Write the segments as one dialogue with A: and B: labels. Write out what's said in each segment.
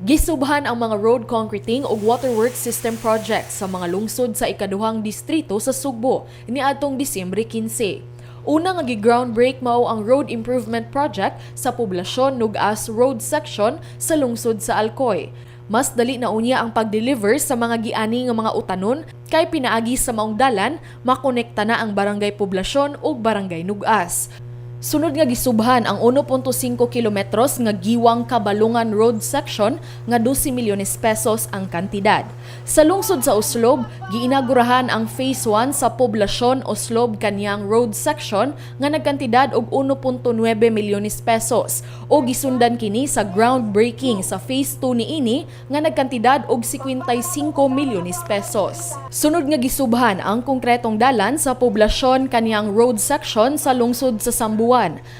A: Gisubhan ang mga road concreting ug waterworks system projects sa mga lungsod sa ikaduhang distrito sa Sugbo niadtong Disyembre 15. Una nga gi-groundbreak mao ang road improvement project sa poblasyon Nugas Road Section sa lungsod sa Alcoy. Mas dali na unya ang pag-deliver sa mga giani nga mga utanon kay pinaagi sa maong dalan makonekta na ang barangay poblasyon ug barangay Nugas. Sunod nga gisubhan ang 1.5 kilometros nga Giwang Kabalungan Road Section nga 12 milyones pesos ang kantidad. Sa lungsod sa Oslob, giinagurahan ang Phase 1 sa Poblasyon Oslob Kanyang Road Section nga nagkantidad og 1.9 milyones pesos o gisundan kini sa groundbreaking sa Phase 2 niini nga nagkantidad og 55 milyones pesos. Sunod nga gisubhan ang konkretong dalan sa Poblasyon Kanyang Road Section sa lungsod sa Sambuan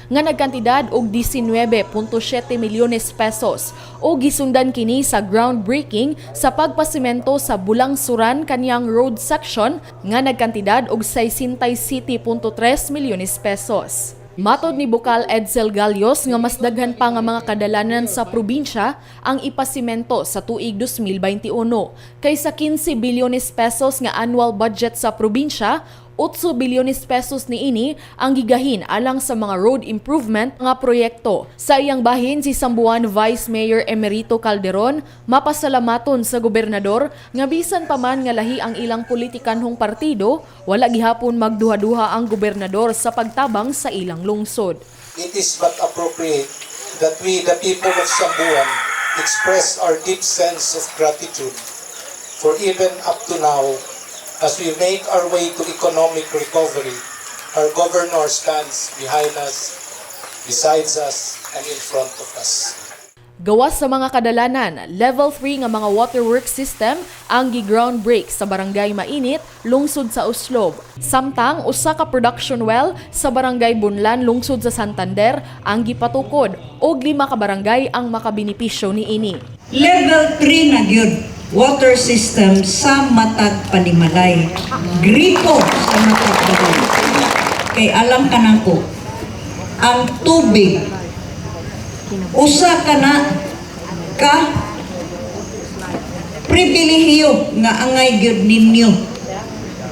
A: nga nagkantidad og 19.7 milyones pesos o gisundan kini sa groundbreaking sa pagpasimento sa Bulangsuran Kanyang Road Section nga nagkantidad og 67.3 milyones pesos. Matod ni Bukal Edsel Galios nga mas daghan pa nga mga kadalanan sa probinsya ang ipasimento sa tuig 2021 kaysa 15 bilyones pesos nga annual budget sa probinsya. 8 bilyones pesos niini ang gigahin alang sa mga road improvement nga proyekto. Sa iyang bahin si Sambuan Vice Mayor Emerito Calderon mapasalamaton sa gobernador nga bisan pa man nga lahi ang ilang politikanhong partido, wala gihapon magduha-duha ang gobernador sa pagtabang sa ilang lungsod.
B: It is but appropriate that we, the people of Sambuan, express our deep sense of gratitude for even up to now. As we make our way to economic recovery, our governor stands behind us, besides us, and in front of us.
A: Gawas sa mga kadalanan, level 3 nga mga waterworks system ang gi-groundbreak sa barangay Mainit, lungsod sa Oslob. Samtang usa ka production well sa barangay Bunlan, lungsod sa Santander ang gipatukod og 5 ka barangay ang makabenepisyo niini.
C: Level 3 na gyud water system sa Matag Panimalay. Gripo sa Matag Panimalay. Kay alam ka na ko, ang tubig, usa ka na ka pribilehiyo nga angay gyud ninyo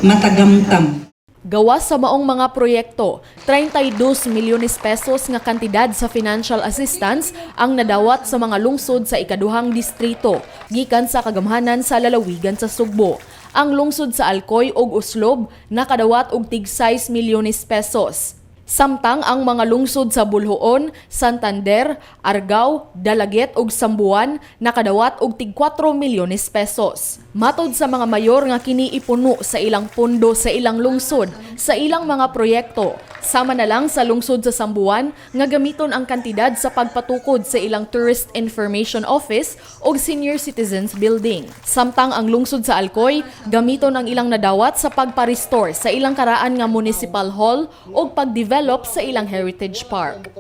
C: matagamtam.
A: Gawas sa maong mga proyekto, 32 milyones pesos nga kantidad sa financial assistance ang nadawat sa mga lungsod sa ikaduhang distrito, gikan sa kagamhanan sa lalawigan sa Sugbo. Ang lungsod sa Alcoy ug Oslob nakadawat og tig 6 milyones pesos. Samtang ang mga lungsod sa Bulhoon, Santander, Argao, Dalaget ug Sambuan nakadawat og tig 4 milyones pesos. Matod sa mga mayor nga kini ipuno sa ilang pondo sa ilang lungsod sa ilang mga proyekto, sama na lang sa lungsod sa Sambuan nga gamiton ang kantidad sa pagpatukod sa ilang Tourist Information Office ug Senior Citizens Building. Samtang ang lungsod sa Alcoy gamiton ang ilang nadawat sa pagpa-restore sa ilang karaan nga Municipal Hall ug pag-develop sa ilang Heritage Park.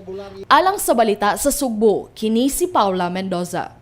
A: Alang sa balita sa Sugbo, kini si Paula Mendoza.